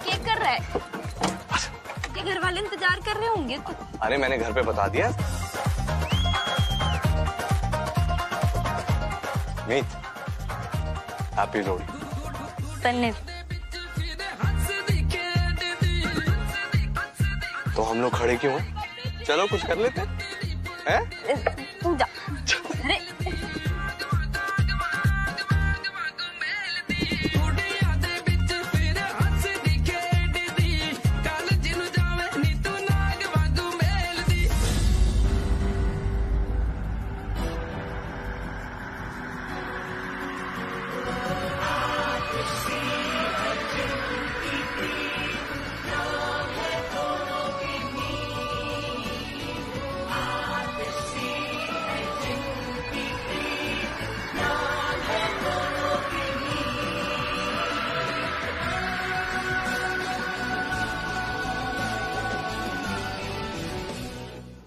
क्या कर रहा है? ये घर वाले इंतजार कर रहे होंगे तो। अरे मैंने घर पे बता दिया। मीत, हैप्पी लोहड़ी। तन्ने तो हम लोग खड़े क्यों हैं? चलो कुछ कर लेते हैं। तू जा। अरे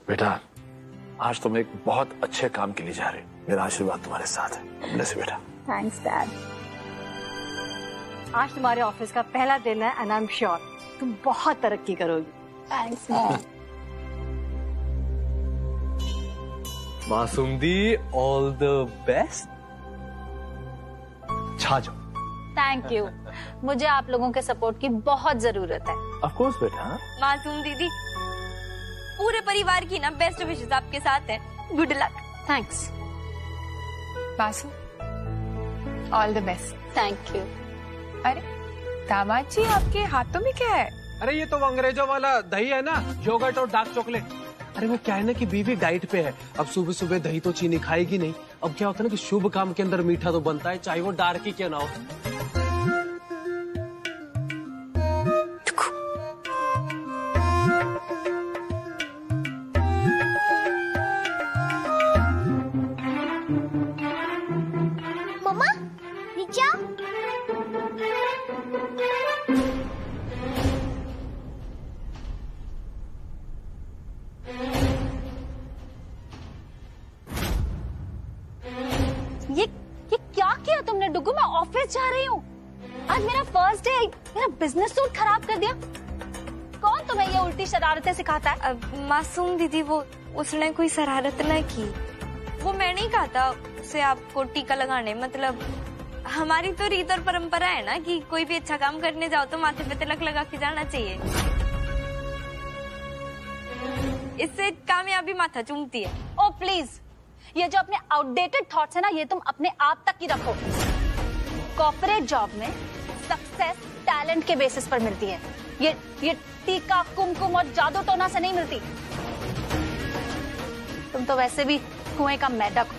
बेटा, आज तुम एक बहुत अच्छे काम के लिए जा रहे हो। मेरा आशीर्वाद तुम्हारे साथ है। जैसे बेटा। Thanks dad. आज तुम्हारे ऑफिस का पहला दिन है एंड आई एम श्योर तुम बहुत तरक्की करोगी। Thanks mom. मासूम दी, ऑल द बेस्ट। छा जाओ। Thank you. मुझे आप लोगों के सपोर्ट की बहुत जरूरत है। ऑफ कोर्स बेटा। मासूम दीदी, पूरे परिवार की ना बेस्ट विशेस आपके साथ है। Good luck. थैंक्स मासूम, all the best. Thank you. अरे दामाद जी, आपके हाथों में क्या है? अरे ये तो अंग्रेजों वाला दही है ना, योगर्ट और डार्क चॉकलेट। अरे वो क्या है ना कि बीवी डाइट पे है, अब सुबह सुबह दही तो चीनी खाएगी नहीं। अब क्या होता है ना कि शुभ काम के अंदर मीठा तो बनता है, चाहे वो डार्क ही क्यों ना हो। मम्मा नीचे आओ। ये क्या किया तुमने डुगू? मैं ऑफिस जा रही हूँ। आज मेरा फर्स्ट डे, मेरा बिजनेस सूट खराब कर दिया। कौन तुम्हें ये उल्टी शरारतें सिखाता है? मासूम दीदी, वो उसने कोई शरारत न की। वो मैं नहीं कहा था उसे आपको टीका लगाने। मतलब हमारी तो रीत और परंपरा है ना कि कोई भी अच्छा काम करने जाओ तो माथे पे तिलक लगा के जाना चाहिए। इससे कामयाबी माथा चूमती है। ओ प्लीज, ये जो अपने आउटडेटेड थॉट्स है ना, ये तुम अपने आप तक ही रखो। कॉर्पोरेट जॉब में सक्सेस टैलेंट के बेसिस पर मिलती है। ये टीका कुमकुम और जादू टोना से नहीं मिलती। तुम तो वैसे भी कुएं का मेढक हो।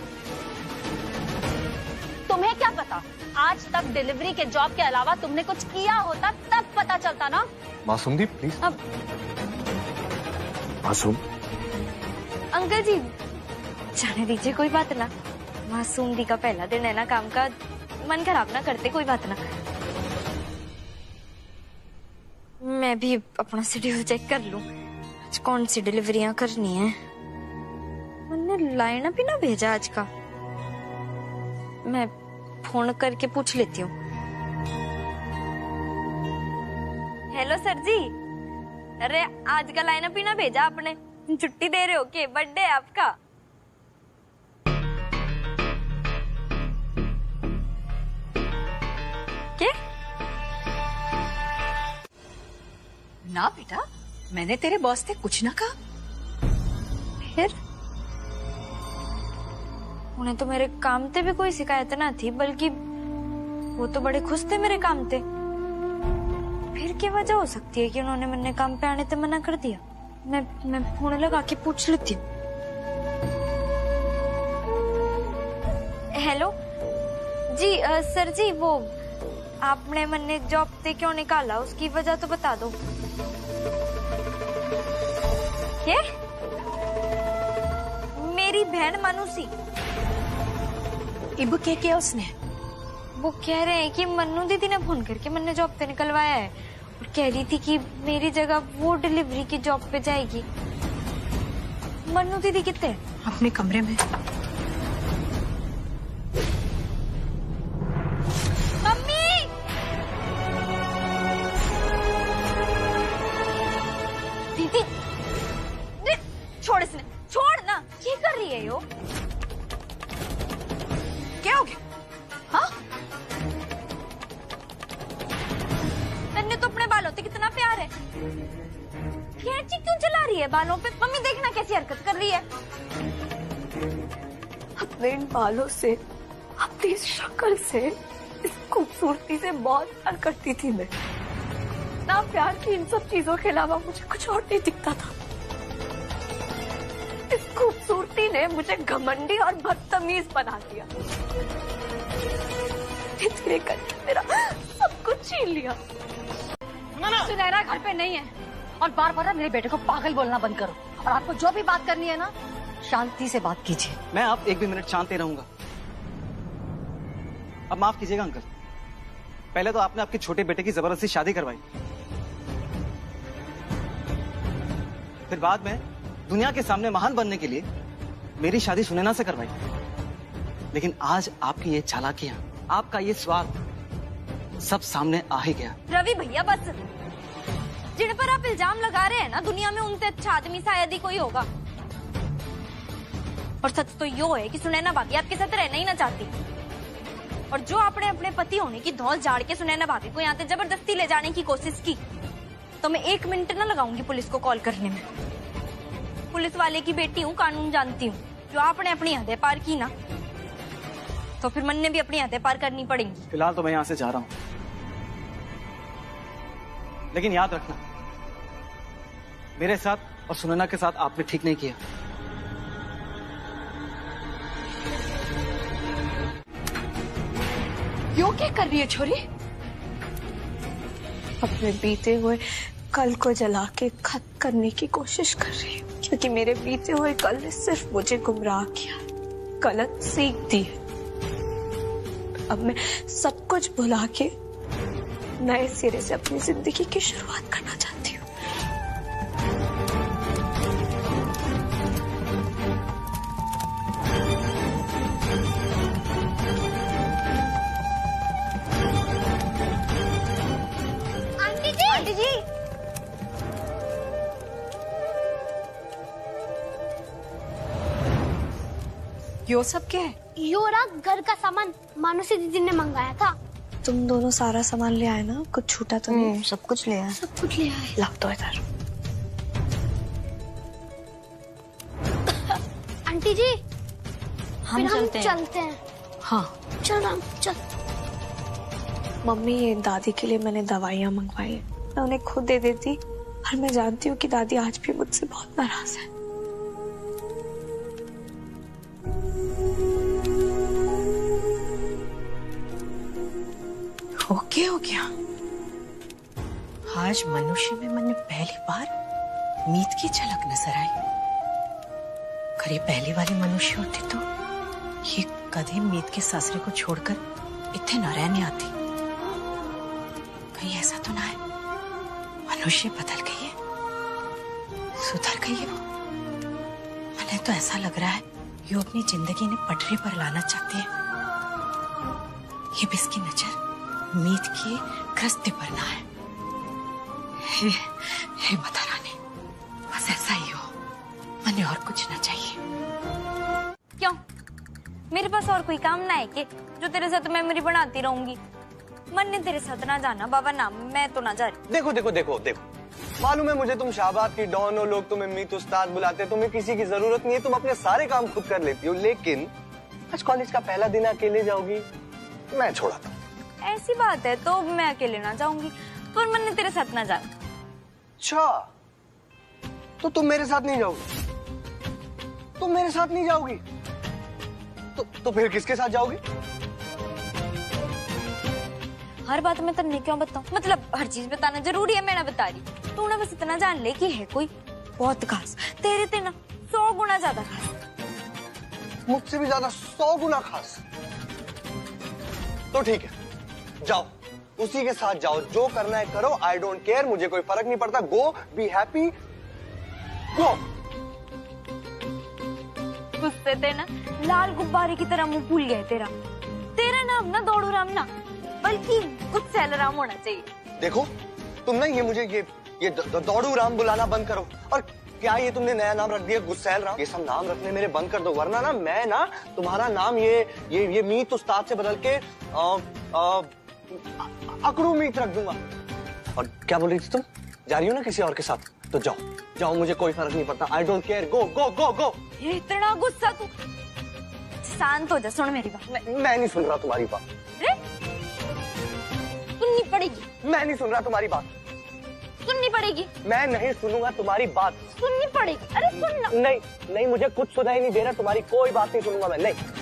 तुम्हें क्या पता, आज तक डिलीवरी के जॉब के अलावा तुमने कुछ किया होता तब पता चलता ना। मासूम दी प्लीज। अब मासूम, अंकल जी जाने दीजिए, कोई बात ना। मासूम दी का पहला दिन है ना, काम का मन खराब ना करते, कोई बात ना। मैं भी अपना शेड्यूल चेक कर लूं, आज कौन सी डिलीवरियां करनी है। मैंने लाइनअप ही ना भेजा आज का। मैं फोन करके पूछ लेती हूँ। हेलो सर जी, अरे आज का लाइनअप ही ना भेजा आपने, छुट्टी दे रहे हो क्या? बर्थडे है आपका? क्या? ना बेटा, मैंने तेरे बॉस से कुछ ना कहा। फिर उन्हें तो मेरे काम ते भी कोई शिकायत ना थी, बल्कि वो तो बड़े खुश थे मेरे काम ते। फिर क्या वजह हो सकती है कि उन्होंने मेरे काम पे आने से मना कर दिया? मैं फोन लगा के पूछ लेती हूँ। हेलो जी, सर जी, वो आपने मन्ने जॉब से क्यों निकाला, उसकी वजह तो बता दो। क्या? मेरी बहन मानुसी। इब क्या किया उसने? वो कह रहे हैं कि मन्नू दीदी ने फोन करके मैंने जॉब पे निकलवाया है और कह रही थी कि मेरी जगह वो डिलीवरी की जॉब पे जाएगी। मन्नू दीदी कितने? अपने कमरे में। मम्मी! कैंची क्यों चला रही है बालों पे? मम्मी देखना कैसी हरकत कर रही है। अपने इन बालों से, अपनी इस शक्ल से, इस खूबसूरती से बहुत प्यार करती थी मैं। ना प्यार की इन सब चीजों के अलावा मुझे कुछ और नहीं दिखता था। इस खूबसूरती ने मुझे घमंडी और बदतमीज बना दिया। इतने करके मेरा सब कुछ छीन लिया। सुनैना घर पे नहीं है और बार बार मेरे बेटे को पागल बोलना बंद करो। और आपको जो भी बात करनी है ना, शांति से बात कीजिए। मैं आप एक भी मिनट शांत ही रहूंगा। अब माफ कीजिएगा अंकल, पहले तो आपने आपके छोटे बेटे की जबरदस्ती शादी करवाई, फिर बाद में दुनिया के सामने महान बनने के लिए मेरी शादी सुनैना से करवाई। लेकिन आज आपकी ये चालाकियां, आपका ये स्वार्थ सब सामने आ ही गया। रवि भैया बस, जिन पर आप इल्जाम लगा रहे हैं ना, दुनिया में उनसे अच्छा आदमी शायद ही कोई होगा। और सच तो यो है कि सुनैना भाभी आपके साथ रहना ही ना चाहती। और जो आपने अपने पति होने की धौंस झाड़ के सुनैना भाभी को यहाँ से जबरदस्ती ले जाने की कोशिश की, तो मैं 1 मिनट ना लगाऊंगी पुलिस को कॉल करने में। पुलिस वाले की बेटी हूँ, कानून जानती हूँ। जो आपने अपनी हदें पार की ना, तो फिर मन ने भी अपनी हदें पार करनी पड़ेंगी। फिलहाल तो मैं यहां से जा रहा हूं, लेकिन याद रखना, मेरे साथ और सुनैना के साथ आपने ठीक नहीं किया। क्यों क्या कर रही है छोरी? अपने बीते हुए कल को जला के खत्म करने की कोशिश कर रही है, क्योंकि मेरे बीते हुए कल ने सिर्फ मुझे गुमराह किया, गलत सीख दी है। अब मैं सब कुछ भुला के नए सिरे से अपनी जिंदगी की शुरुआत करना चाहती हूँ। आंटी जी, आंटी जी, यो सब क्या है? योरा घर का सामान मानसी दीदी ने मंगाया था। तुम दोनों सारा सामान ले आए ना? कुछ छूटा तो नहीं? सब कुछ ले आए। सब कुछ ले आए। लाओ तो इधर। आंटी जी, हम फिर चलते हैं। चलते हैं। हाँ, चल राम चल। मम्मी, ये दादी के लिए मैंने दवाइयाँ मंगवाई है, मैं उन्हें खुद दे देती। और मैं जानती हूँ कि दादी आज भी मुझसे बहुत नाराज है। ओके हो गया। आज मनुष्य में मैंने पहली बार मीत की झलक नजर आई। अगर ये पहली वाली मनुष्य होती तो ये कभी मीत के सासरे को छोड़कर इतने न रहने आती। कहीं ऐसा तो ना है मनुष्य बदल गई है, सुधर गई है वो? मैंने तो ऐसा लग रहा है ये अपनी जिंदगी ने पटरी पर लाना चाहती है। ये भी इसकी नजर मीत की रास्ते पर ना है। हे माता रानी, बस ऐसा ही हो, मैंने और कुछ ना चाहिए। क्यों, मेरे पास और कोई काम ना है कि जो तेरे साथ मेमोरी बनाती रहूंगी? मन ने तेरे साथ ना जाना बाबा ना, मैं तो ना जा रही। देखो देखो देखो देखो, मालूम है मुझे तुम शाहबाद की डॉन हो, लोग तुम्हें मीत उस्ताद बुलाते, तुम्हें किसी की जरूरत नहीं है, तुम अपने सारे काम खुद कर लेती हो। लेकिन आज कॉलेज का पहला दिन अकेले जाओगी, मैं छोड़ाता हूँ। ऐसी बात है तो मैं अकेले ना जाऊंगी, पर मन ने तेरे साथ ना जाना। अच्छा, तो तुम मेरे साथ नहीं जाओगी? तुम मेरे साथ नहीं जाओगी तो फिर किसके साथ जाओगी? हर बात में तन्ने क्यों बताऊं? मतलब हर चीज बताना जरूरी है? मैं ना बता रही, तू ना बस इतना जान ले कि है कोई बहुत खास, तेरे ते ना 100 गुना ज्यादा खास। मुझसे भी ज्यादा 100 गुना खास? तो ठीक है, जाओ, उसी के साथ जाओ, जो करना है करो, आई डोंट केयर, मुझे कोई फर्क नहीं पड़ता। गो, बी हैप्पी, गो। गुस्से थे ना लाल गुब्बारे की तरह मुंह फूल गए तेरा। तेरा नाम ना दौड़ू राम ना, बल्कि गुस्सैल राम होना चाहिए। देखो तुम ना ये मुझे ये दौड़ू राम बुलाना बंद करो। और क्या ये तुमने नया नाम रख दिया गुस्सैल राम? ये सब नाम रखने मेरे बंद कर दो, वरना ना मैं ना तुम्हारा नाम ये मीत उस्ताद से बदल के अकड़ू मीत रख दूंगा। और क्या बोल रही थी तुम? जा रही हो ना किसी और के साथ, तो जाओ जाओ, मुझे कोई फर्क नहीं पड़ता। आई डोंट केयर, गो गो गो गो। ये इतना गुस्सा तू, शांत हो जा, सुन मेरी बात। मैं नहीं सुन रहा तुम्हारी बात। अरे सुननी पड़ेगी। मैं नहीं सुन रहा तुम्हारी बात। सुननी पड़ेगी। मैं नहीं सुनूंगा तुम्हारी बात। सुननी पड़ेगी। अरे सुनना। नहीं नहीं, मुझे कुछ सुनाई नहीं दे रहा, तुम्हारी कोई बात नहीं सुनूंगा मैं। नहीं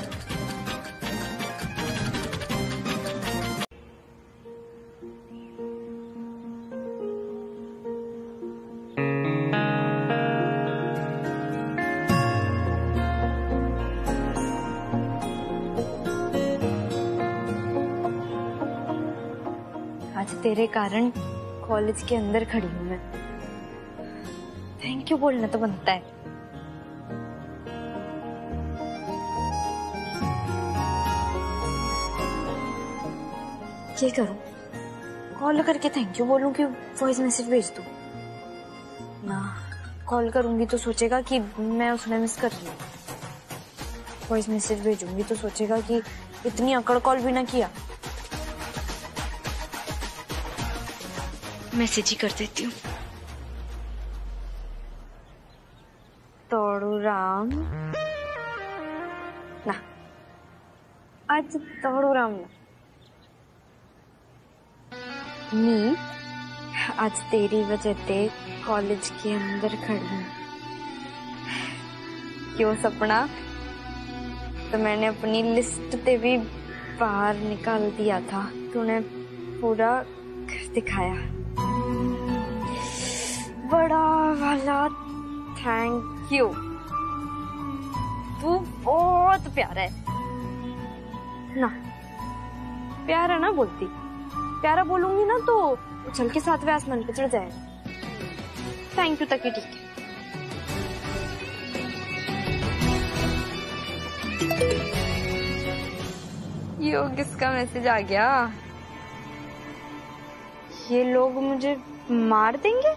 आज तेरे कारण कॉलेज के अंदर खड़ी हूँ मैं। थैंक यू बोलना तो बनता है। ये करूं, कॉल करके थैंक यू बोलूं कि वॉइस मैसेज भेज दूं? ना, कॉल करूंगी तो सोचेगा कि मैं उसमें मिस कर रही हूँ। वॉइस मैसेज भेजूंगी तो सोचेगा कि इतनी अकड़ कॉल भी ना किया। मैसेज ही कर देती हूँ। तोड़ू राम ना, आज तोड़ू राम ना, मी आज तेरी वजह से कॉलेज के अंदर खड़ी हूँ। क्यों सपना, तो मैंने अपनी लिस्ट पे भी बाहर निकाल दिया था, तूने पूरा कर दिखाया। बड़ा वाला थैंक यू, तू बहुत प्यारा है ना। प्यारा ना बोलती, प्यारा बोलूंगी ना तो उछल के 7वें आसमान पे चढ़ जाए। थैंक यू तक ही ठीक है। यो किसका मैसेज आ गया? ये लोग मुझे मार देंगे।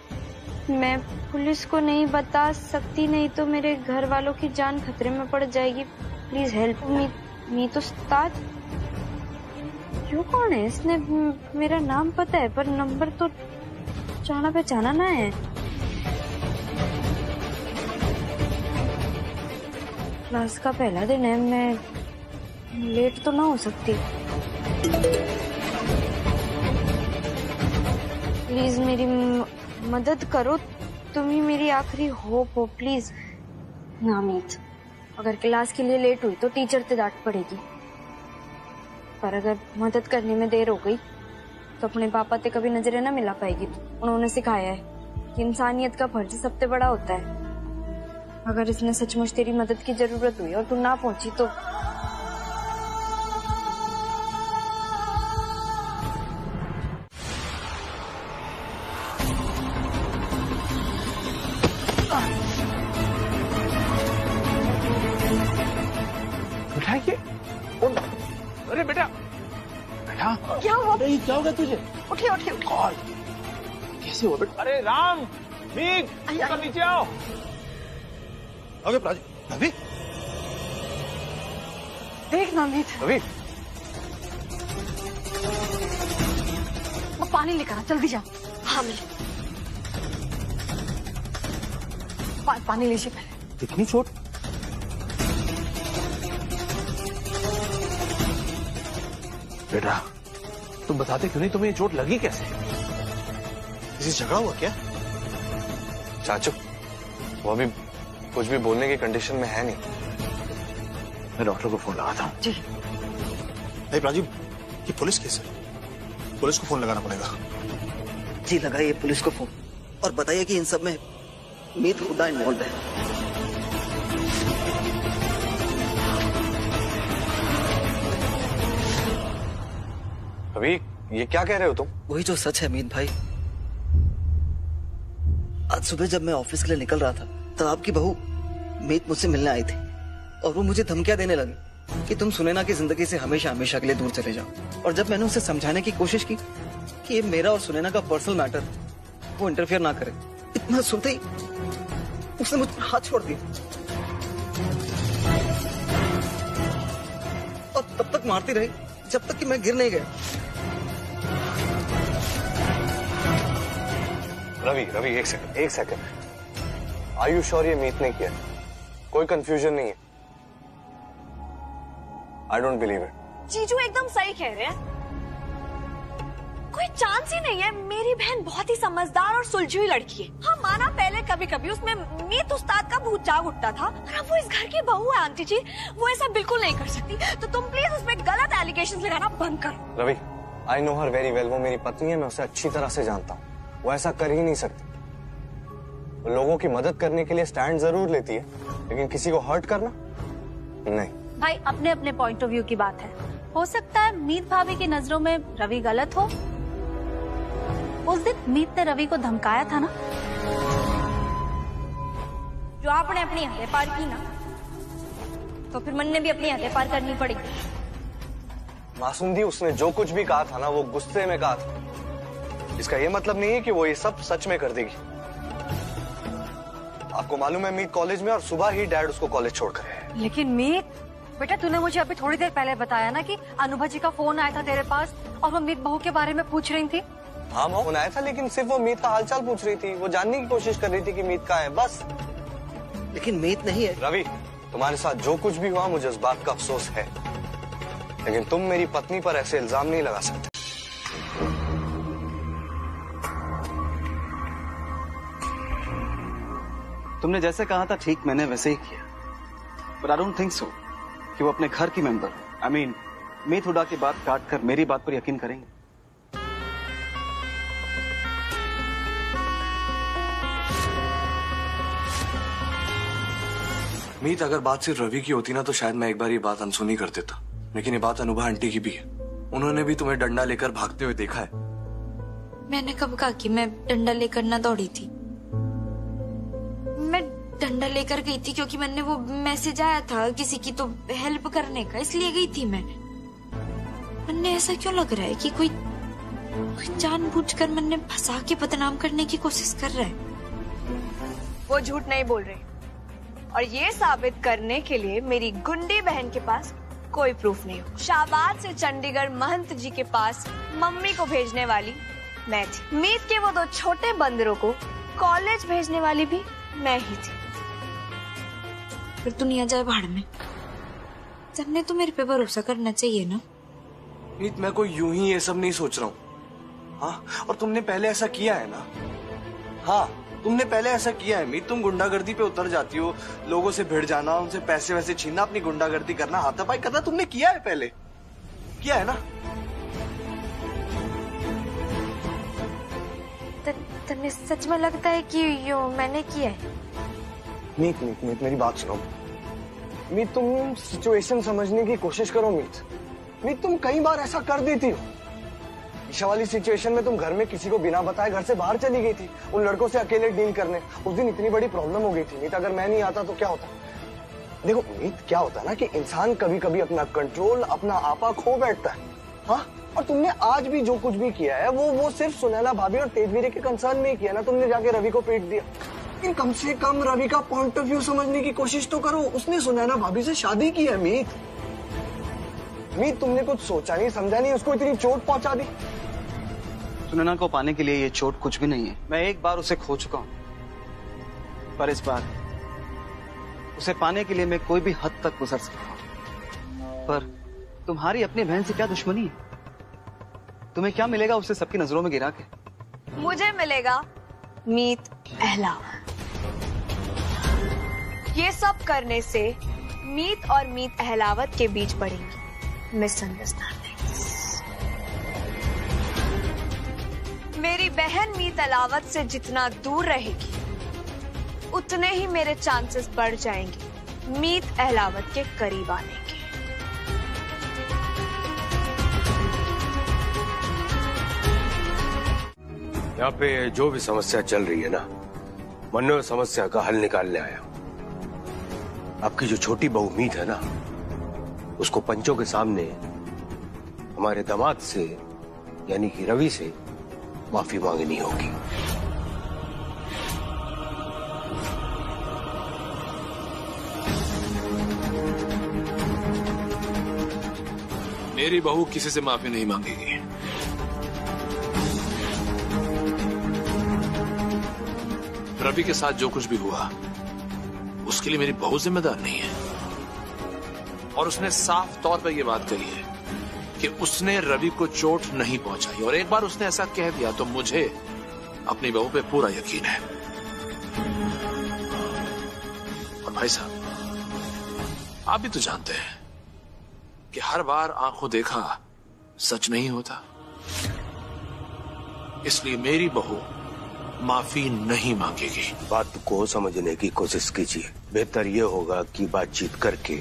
मैं पुलिस को नहीं बता सकती, नहीं तो मेरे घर वालों की जान खतरे में पड़ जाएगी। प्लीज हेल्प मी तो उस्ताद। क्यों, कौन है इसने? मेरा नाम पता है पर नंबर तो जाना पहचाना ना है। क्लास का पहला दिन है, मैं लेट तो ना हो सकती। प्लीज मेरी मदद करो, तुम ही मेरी आखिरी होप हो। प्लीज नामीत, अगर क्लास के लिए लेट हुई तो टीचर से डांट पड़ेगी, पर अगर मदद करने में देर हो गई तो अपने पापा से कभी नजरें ना मिला पाएगी। उन्होंने सिखाया है कि इंसानियत का फर्ज सबसे बड़ा होता है। अगर इसने सचमुच तेरी मदद की जरूरत हुई और तू ना पहुंची तो उठाइए। अरे बेटा, बेटा क्या हुआ? अरे क्या होगा तुझे? उठिए उठिए। कॉल कैसे हुआ बेटा? अरे राम, मीत, नीचे आओ। ओके प्राची। अभी देख नामीत, अभी वो पानी लेकर आ, जल्दी जा। हाँ मिल, पानी लीजिए पहले। इतनी चोट? बेटा तुम बताते क्यों नहीं, तुम्हें ये चोट लगी कैसे? किसी झगड़ा हुआ क्या? चाचू वो अभी कुछ भी बोलने की कंडीशन में है नहीं। मैं डॉक्टर को फोन लगाता हूँ। जी। नहीं प्राची, ये पुलिस केस है, पुलिस को फोन लगाना पड़ेगा। जी लगाइए पुलिस को फोन और बताइए कि इन सब में मीत खुदा इन्वॉल्व है। अभी ये क्या कह रहे हो तुम? वही जो सच है मीत भाई। आज सुबह जब मैं ऑफिस के लिए निकल रहा था तब आपकी बहू मीत मुझसे मिलने आई थी और वो मुझे धमकियां देने लगी कि तुम सुनैना की जिंदगी से हमेशा हमेशा के लिए दूर चले जाओ। और जब मैंने उसे समझाने की कोशिश की कि ये मेरा और सुनैना का पर्सनल मैटर, वो इंटरफेयर ना करे, इतना सुनते ही उसने मुझ पर हाथ छोड़ दिया और तब तक मारती रही जब तक कि मैं गिर नहीं गया। रवि रवि एक सेकंड आर यू श्योर ये मीत ने किया? कोई कंफ्यूजन नहीं है? I don't believe it. जीजू एकदम सही कह रहे हैं, कोई चांस ही नहीं है। मेरी बहन बहुत ही समझदार और सुलझी हुई लड़की है। हाँ माना पहले कभी कभी उसमें मीत उस्ताद का भूत जाग उठता था, पर अब वो इस घर की बहू है आंटी जी, वो ऐसा बिल्कुल नहीं कर सकती। तो तुम प्लीज उसमें गलत एलिगेशंस लगाना बंद करो। Ravi I know her very well, वो मेरी पत्नी है, मैं उसे अच्छी तरह से जानता हूँ। वो ऐसा कर ही नहीं सकती। वो लोगों की मदद करने के लिए स्टैंड जरूर लेती है, लेकिन किसी को हर्ट करना नहीं। भाई अपने अपने पॉइंट ऑफ व्यू की बात है। हो सकता है मीत भाभी की नजरों में रवि गलत हो। उस दिन मीत ने रवि को धमकाया था ना, जो आपने अपनी हदें पार की ना, तो फिर मन ने भी अपनी हदें पार करनी पड़ेगी। मासूम दी, उसने जो कुछ भी कहा था ना, वो गुस्से में कहा था। इसका ये मतलब नहीं है कि वो ये सब सच में कर देगी। आपको मालूम है मीत कॉलेज में, और सुबह ही डैड उसको कॉलेज छोड़कर। लेकिन मीत बेटा, तूने मुझे अभी थोड़ी देर पहले बताया ना कि अनुभा जी का फोन आया था तेरे पास और वो मीत बहू के बारे में पूछ रही थी। हाँ फोन आया था, लेकिन सिर्फ वो मीत का हालचाल पूछ रही थी। वो जानने की कोशिश कर रही थी कि मीत कहाँ है, बस। लेकिन मीत नहीं है। रवि, तुम्हारे साथ जो कुछ भी हुआ मुझे उस बात का अफसोस है, लेकिन तुम मेरी पत्नी पर ऐसे इल्जाम नहीं लगा सकते। तुमने जैसे कहा था ठीक मैंने वैसे ही किया, but I don't think so कि वो अपने घर की मेंबर, आई मीन मीत हुडा की बात काट कर मेरी बात पर यकीन करेंगे। मीत, अगर बात सिर्फ रवि की होती ना तो शायद मैं एक बार ये बात अनसुनी कर देता, लेकिन ये बात अनुभा आंटी की भी है। उन्होंने भी तुम्हें डंडा लेकर भागते हुए देखा है। मैंने कब कहा कि मैं डंडा लेकर ना दौड़ी थी? मैं डंडा लेकर गई थी क्योंकि मैंने वो मैसेज आया था किसी की तो हेल्प करने का, इसलिए गई थी मैं। मैंने ऐसा क्यों लग रहा है कि कोई जानबूझकर मैंने फंसा के बदनाम करने की कोशिश कर रहा है। वो झूठ नहीं बोल रहे, और ये साबित करने के लिए मेरी गुंडी बहन के पास कोई प्रूफ नहीं हो। शाहबाद से चंडीगढ़ महंत जी के पास मम्मी को भेजने वाली मैं थी। मीत के वो 2 छोटे बंदरों को कॉलेज भेजने वाली भी मैं ही थी। फिर दुनिया जाए भाड़ में, तन्ने तो मेरे पे भरोसा करना चाहिए ना। मीत, मैं कोई यूं ही ये सब नहीं सोच रहा हूँ। हाँ, और तुमने पहले ऐसा किया है ना। हाँ, तुमने पहले ऐसा किया है मीत। तुम गुंडागर्दी पे उतर जाती हो, लोगों से भिड़ जाना, उनसे पैसे वैसे छीनना, अपनी गुंडागर्दी करना, हाथापाई करना, तुमने किया है, पहले किया है ना। तन्ने सच में लगता है कि यो मैंने किया है? मीत मीत मीत मेरी बात सुनो। मीत, तुम सिचुएशन समझने की कोशिश करो। मीत मीत, तुम कई बार ऐसा कर देती हो। ईशा वाली सिचुएशन में तुम घर में किसी को बिना बताए घर से बाहर चली गई थी, उन लड़कों से अकेले डील करने। उस दिन इतनी बड़ी प्रॉब्लम हो गई थी मीत, अगर मैं नहीं आता तो क्या होता। देखो मीत, क्या होता है ना कि इंसान कभी कभी अपना कंट्रोल, अपना आपा खो बैठता है। हाँ, और तुमने आज भी जो कुछ भी किया है वो सिर्फ सुनैना भाभी और तेजवीरे के कंसर्न में ही किया ना। तुमने जाके रवि को पीट दिया, लेकिन कम से कम रवि का पॉइंट ऑफ व्यू समझने की कोशिश तो करो। उसने सुनैना भाभी से शादी की है मीत। मीत, तुमने कुछ सोचा नहीं समझा नहीं, उसको इतनी चोट पहुंचा दी। सुनैना को पाने के लिए ये चोट कुछ भी नहीं है। मैं एक बार उसे खो चुका हूं, पर इस बार उसे पाने के लिए मैं कोई भी हद तक गुजर सकता हूं। पर तुम्हारी अपनी बहन से क्या दुश्मनी है? तुम्हें क्या मिलेगा उससे सबकी नजरों में गिरा के? मुझे मिलेगा मीत अहलावत। ये सब करने से मीत और मीत अहलावत के बीच बढ़ेंगी मिसअंडरस्टैंडिंग। मेरी बहन मीत अहलावत से जितना दूर रहेगी, उतने ही मेरे चांसेस बढ़ जाएंगे मीत अहलावत के करीब आने के। यहाँ पे जो भी समस्या चल रही है ना, मन्नो समस्या का हल निकालने आया। आपकी जो छोटी बहू मीत है ना, उसको पंचों के सामने हमारे दामाद से यानी कि रवि से माफी मांगनी होगी। मेरी बहू किसी से माफी नहीं मांगेगी। रवि के साथ जो कुछ भी हुआ उसके लिए मेरी बहू जिम्मेदार नहीं है। और उसने साफ तौर पर यह बात कही है कि उसने रवि को चोट नहीं पहुंचाई, और एक बार उसने ऐसा कह दिया तो मुझे अपनी बहू पे पूरा यकीन है। और भाई साहब, आप भी तो जानते हैं कि हर बार आंखों देखा सच नहीं होता, इसलिए मेरी बहू माफी नहीं मांगेगी। बात को समझने की कोशिश कीजिए। बेहतर यह होगा कि बातचीत करके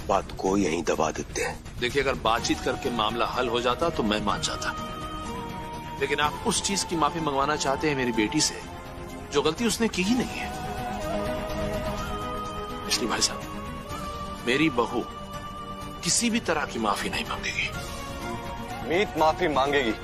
बात को यहीं दबा देते हैं। देखिए, अगर बातचीत करके मामला हल हो जाता तो मैं मान जाता, लेकिन आप उस चीज की माफी मंगवाना चाहते हैं मेरी बेटी से जो गलती उसने की ही नहीं है। इसलिए भाई साहब, मेरी बहू किसी भी तरह की माफी नहीं मांगेगी। मीत माफी मांगेगी।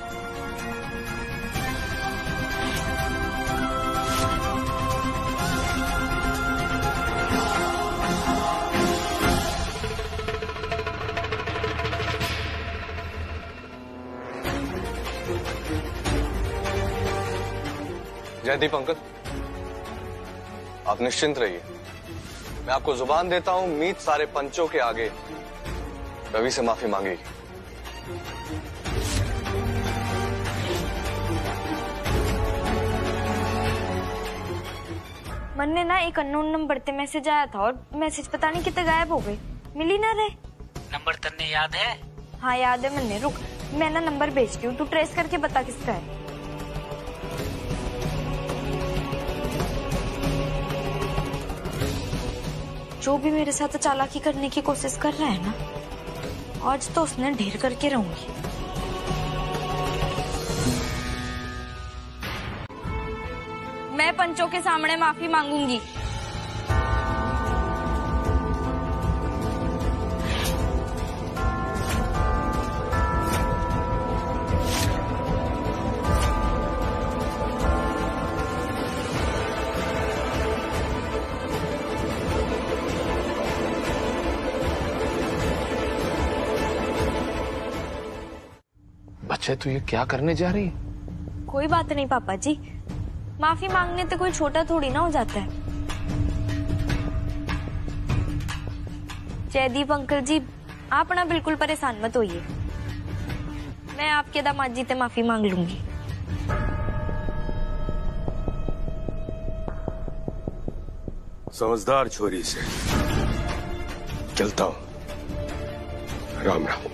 जयदीप अंकल, आप निश्चिंत रहिए। मैं आपको जुबान देता हूं, मीत सारे पंचों के आगे रवि से माफी मांगेगी। मन ने ना एक अननोन नंबर पे मैसेज आया था और मैसेज पता नहीं कितने गायब हो गए, मिल ही ना रहे। नंबर तन्ने याद है? हाँ याद है मन्ने, रुक मैं ना नंबर भेजती हूँ, तू ट्रेस करके बता किसका है। जो भी मेरे साथ चालाकी करने की कोशिश कर रहा है ना, आज तो उसने ढेर करके रहूंगी। मैं पंचों के सामने माफी मांगूंगी। बच्चे, तू ये क्या करने जा रही है? कोई बात नहीं पापा जी, माफी मांगने तो कोई छोटा थोड़ी ना हो जाता है। जयदीप अंकल जी, आप ना बिल्कुल परेशान मत होइए, मैं आपके दामाद जी से माफी मांग लूंगी। समझदार छोरी से चलता हूं। Ram Ram.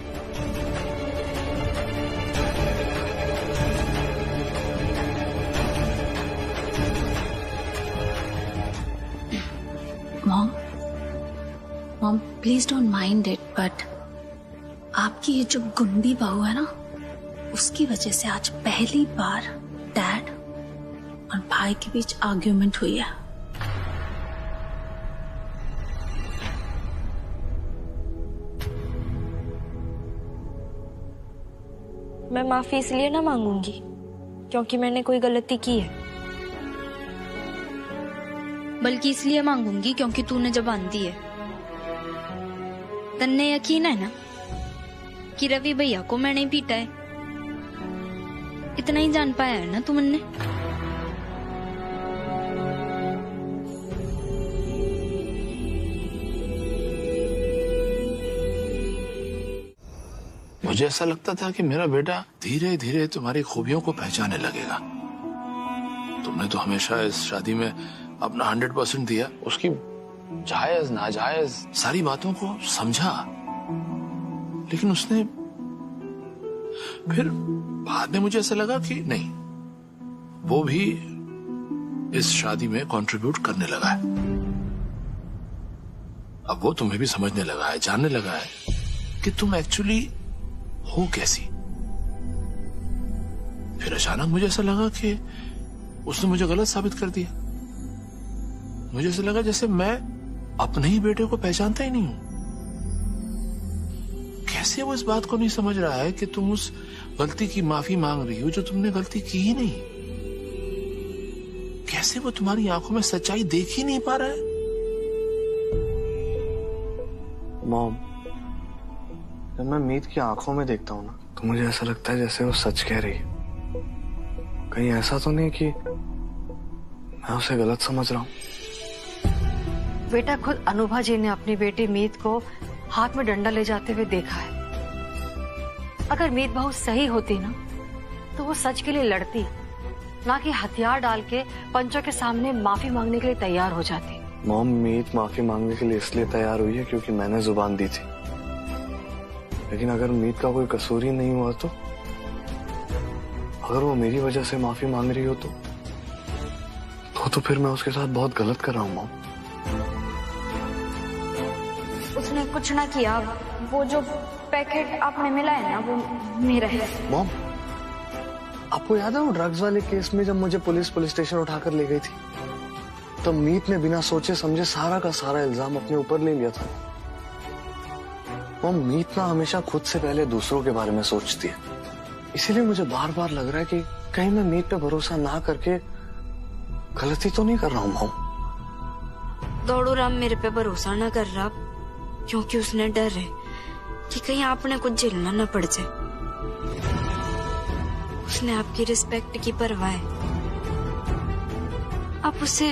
Mom please don't mind it, but आपकी ये जो गुंडी बहू है ना, उसकी वजह से आज पहली बार डैड और भाई के बीच आर्ग्यूमेंट हुई है। मैं माफी इसलिए ना मांगूंगी क्योंकि मैंने कोई गलती की है, बल्कि इसलिए मांगूंगी क्योंकि तूने जबान दी है। तन्ने यकीन है ना कि रवि भैया को मैंने पीटा है? इतना ही जान पाया है ना तुमने? मुझे ऐसा लगता था कि मेरा बेटा धीरे धीरे तुम्हारी खूबियों को पहचानने लगेगा। तुमने तो हमेशा इस शादी में अपना 100% दिया, उसकी जायज नाजायज सारी बातों को समझा, लेकिन उसने फिर बाद में मुझे ऐसा लगा कि नहीं, वो भी इस शादी में कंट्रीब्यूट करने लगा है। अब वो तुम्हें भी समझने लगा है, जानने लगा है कि तुम एक्चुअली हो कैसी। फिर अचानक मुझे ऐसा लगा कि उसने मुझे गलत साबित कर दिया। मुझे ऐसा लगा जैसे मैं अपने ही बेटे को पहचानता ही नहीं हूं। कैसे वो इस बात को नहीं समझ रहा है कि तुम उस गलती की माफी मांग रही हो जो तुमने गलती की ही नहीं? कैसे वो तुम्हारी आंखों में सच्चाई देख ही नहीं पा रहा है? मॉम, जब मैं मीत की आंखों में देखता हूँ ना, तो मुझे ऐसा लगता है जैसे वो सच कह रही है। कहीं ऐसा तो नहीं कि मैं मैं उसे गलत समझ रहा हूँ। बेटा, खुद अनुभा जी ने अपनी बेटी मीत को हाथ में डंडा ले जाते हुए देखा है। अगर मीत बहू सही होती ना तो वो सच के लिए लड़ती, ना कि हथियार डाल के पंचों के सामने माफी मांगने के लिए तैयार हो जाती। मॉम, मीत माफी मांगने के लिए इसलिए तैयार हुई है क्योंकि मैंने जुबान दी थी। लेकिन अगर मीत का कोई कसूर ही नहीं हुआ तो, अगर वो मेरी वजह से माफी मांग रही हो तो फिर मैं उसके साथ बहुत गलत कर रहा हूँ मॉम। उसने कुछ ना किया। वो जो पैकेट आपने मिलाया ना वो मेरा है। मॉम, आपको याद है वो ड्रग्स वाले केस में जब मुझे पुलिस स्टेशन उठाकर ले गई थी, तब मीत ने बिना सोचे समझे सारा का सारा इल्जाम अपने ऊपर ले लिया था। मॉम, मीत ना हमेशा खुद से पहले दूसरों के बारे में सोचती है। इसीलिए मुझे बार बार लग रहा है कि कहीं मैं मीत पे भरोसा ना करके गलती तो नहीं कर रहा हूँ मॉम। दौड़ू राम मेरे पे भरोसा ना कर रहा क्योंकि उसने डर है कि कहीं आपने कुछ झेलना न पड़ जाए। उसने आपकी रिस्पेक्ट की परवाह है। आप उसे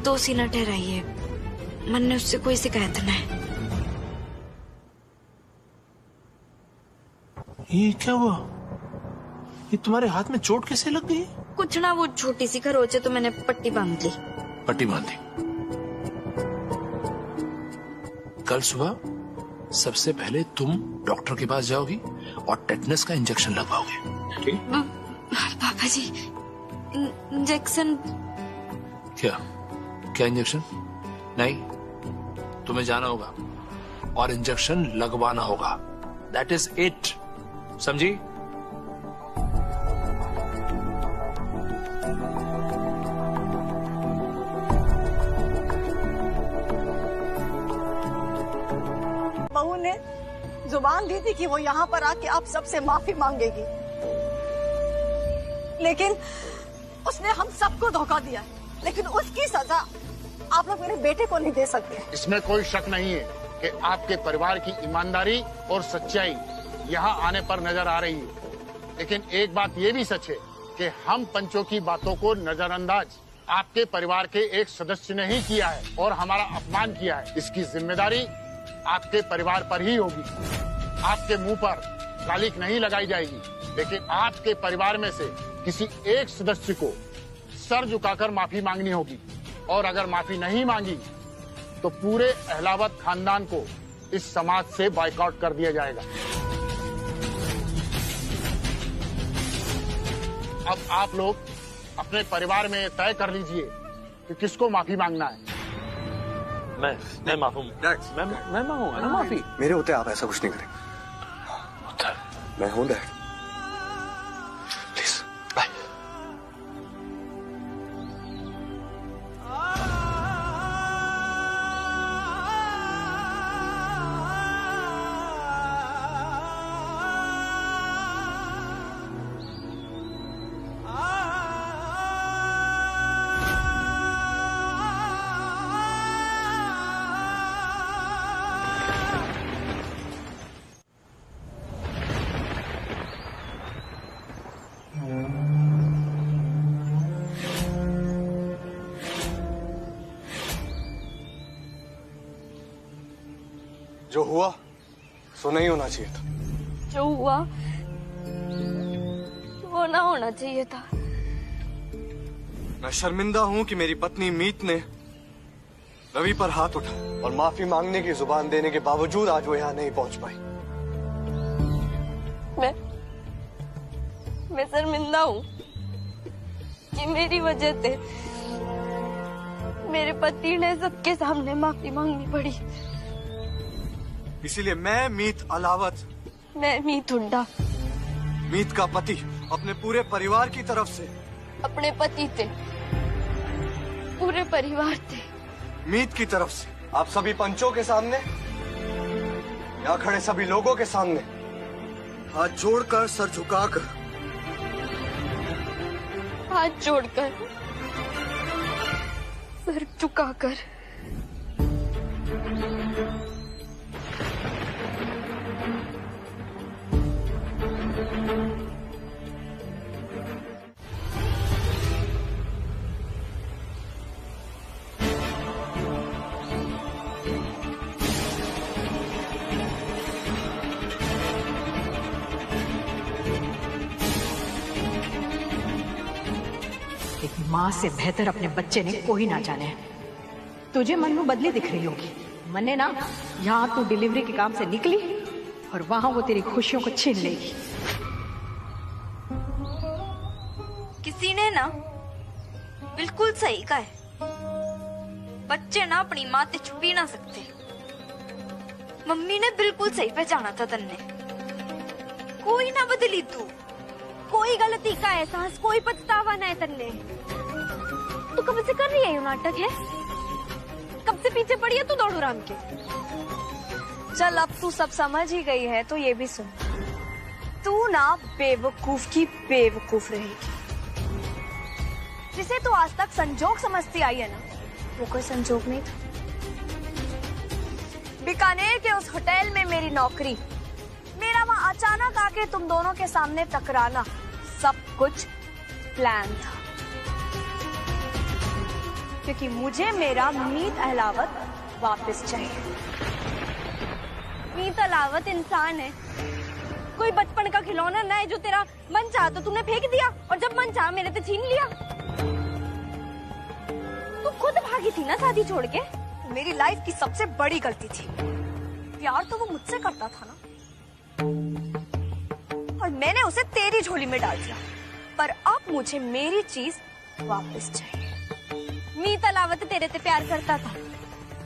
दोषी न ठहराइए। मन ने उससे कोई शिकायत न है। ये क्या हुआ? ये तुम्हारे हाथ में चोट कैसे लग गई? कुछ ना, वो छोटी सी खरोच है तो मैंने पट्टी बांध ली। पट्टी बांधी? कल सुबह सबसे पहले तुम डॉक्टर के पास जाओगी और टेटनस का इंजेक्शन लगवाओगे, ठीक? पापा जी, इंजेक्शन? क्या इंजेक्शन? नहीं, तुम्हें जाना होगा और इंजेक्शन लगवाना होगा। दैट इज इट, समझी? बहू ने जुबान दी थी कि वो यहाँ पर आके आप सबसे माफी मांगेगी, लेकिन उसने हम सबको धोखा दिया। लेकिन उसकी सजा आप लोग मेरे बेटे को नहीं दे सकते। इसमें कोई शक नहीं है कि आपके परिवार की ईमानदारी और सच्चाई यहाँ आने पर नजर आ रही है। लेकिन एक बात ये भी सच है कि हम पंचों की बातों को नजरअंदाज आपके परिवार के एक सदस्य ने ही किया है और हमारा अपमान किया है। इसकी जिम्मेदारी आपके परिवार पर ही होगी। आपके मुंह पर कालिक नहीं लगाई जाएगी, लेकिन आपके परिवार में से किसी एक सदस्य को सर झुकाकर माफी मांगनी होगी। और अगर माफी नहीं मांगी तो पूरे अहलावत खानदान को इस समाज से बायकॉट कर दिया जाएगा। अब आप लोग अपने परिवार में तय कर लीजिए कि किसको माफी मांगना है। मैं मांगूंगा। मैं मांगूंगा ना माफी। मेरे होते आप ऐसा कुछ नहीं करेंगे। मैं हूं डैड। Please bye. जो हुआ सो नहीं होना चाहिए था। जो हुआ वो ना होना चाहिए था। मैं शर्मिंदा हूं कि मेरी पत्नी मीत ने रवि पर हाथ उठाया और माफी मांगने की जुबान देने के बावजूद आज वो यहाँ नहीं पहुंच पाई। मैं शर्मिंदा हूँ कि मेरी वजह से मेरे पति ने सबके सामने माफी मांगनी पड़ी। इसीलिए मैं मीत अलावत, मैं मीत हुड्डा, मीत का पति, अपने पूरे परिवार की तरफ से, अपने पति से, पूरे परिवार से, मीत की तरफ से, आप सभी पंचों के सामने, यहाँ खड़े सभी लोगों के सामने हाथ जोड़कर, सर झुकाकर, हाथ जोड़कर, सर झुकाकर माँ से बेहतर अपने बच्चे ने कोई ना जाने। तुझे मन्नू बदली दिख रही होगी, मन्ने ना यहाँ तू डिलीवरी के काम से निकली और वहां वो तेरी खुशियों को छीन लेगी। किसी ने ना बिल्कुल सही कहा है, बच्चे ना अपनी माँ से छुपी ना सकते। मम्मी ने बिल्कुल सही पहचाना था तन्ने। कोई ना बदली तू, कोई गलती का एहसास, कोई पछतावा ना है तन्ने। तू कब से कर रही है ये नाटक है? कब से पीछे पड़ी है तू दौड़ू राम के? चल अब तू सब समझ ही गई है तो ये भी सुन, तू ना बेवकूफ की बेवकूफ रहेगी। जिसे तू आज तक संजोग समझती आई है ना, वो कोई संजोग नहीं था। बीकानेर के उस होटल में मेरी नौकरी, मेरा वहां अचानक आके तुम दोनों के सामने टकराना, सब कुछ प्लान था। क्योंकि मुझे मेरा मीत अहलावत वापस चाहिए। मीत अहलावत इंसान है, कोई बचपन का खिलौना ना है जो तेरा मन चाहा तो तुमने फेंक दिया और जब मन चाहा मेरे से छीन लिया। तू खुद भागी थी ना शादी छोड़ के। मेरी लाइफ की सबसे बड़ी गलती थी। प्यार तो वो मुझसे करता था ना, और मैंने उसे तेरी झोली में डाल दिया। पर अब मुझे मेरी चीज वापस चाहिए। मीत अलावत तेरे से प्यार करता था,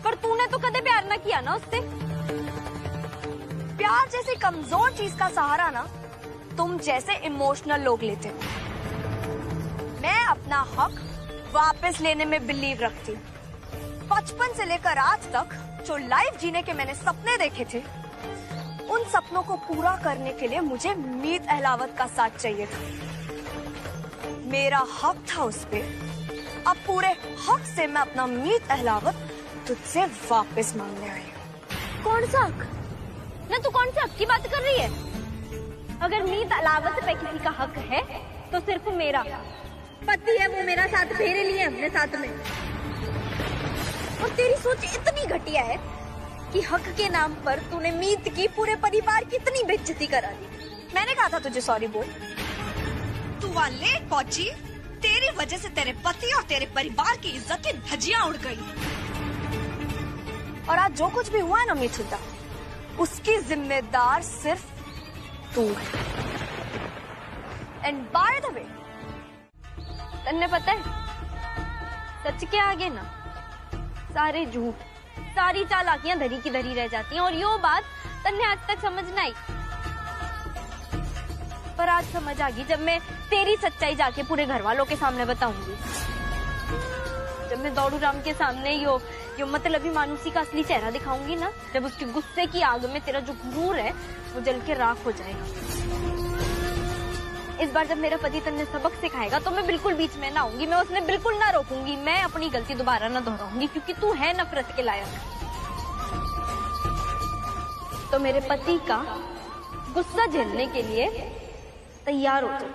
पर तूने तो कदे प्यार ना किया ना उससे। प्यार जैसी कमजोर चीज का सहारा ना तुम जैसे इमोशनल लोग लेते हो। मैं अपना हक वापस लेने में बिलीव रखती हूँ। बचपन से लेकर आज तक जो लाइफ जीने के मैंने सपने देखे थे, उन सपनों को पूरा करने के लिए मुझे मीत अहलावत का साथ चाहिए था। मेरा हक था उस पे। अब पूरे हक से मैं अपना मीत अहलावत तुझसे वापस मांगने आई हूँ। कौन सा हक? ना तू कौन से हक की बात कर रही है? अगर मीत अहलावत पे किसी का हक है तो सिर्फ मेरा। पति है वो मेरा साथ फेरे लिए अपने साथ में। और तेरी सोच इतनी घटिया है कि हक के नाम पर तूने मीत की पूरे परिवार की इतनी बेइज्जती करा दी। मैंने कहा था तुझे सॉरी बोल। तू वहां लेट पहुंची, तेरी वजह से तेरे पति और तेरे परिवार की इज्जत की धज्जियां उड़ गई। और आज जो कुछ भी हुआ है ना मीतुदा, उसकी जिम्मेदार सिर्फ तू है। एंड बाय द वे, तन्ने पता है सच के आगे ना सारे झूठ, सारी चालाकियां धरी की धरी रह जाती हैं। और यो बात तन्ने आज तक समझ न आई, पर आज समझ आ गई जब मैं तेरी सच्चाई जाके पूरे घर वालों के सामने बताऊंगी। जब मैं दौड़ू राम के सामने यो मतलबी मानुसी का असली चेहरा दिखाऊंगी ना, जब उसके गुस्से की आग में तेरा जो गुरूर है वो जल के राख हो जाएगा। इस बार जब मेरा पति तन्ने सबक सिखाएगा तो मैं बिल्कुल बीच में ना आऊंगी, मैं उसने बिल्कुल ना रोकूंगी। मैं अपनी गलती दोबारा ना दोहराऊंगी, क्योंकि तू है नफरत के लायक। तो मेरे पति का गुस्सा झेलने के लिए तैयार हो जा।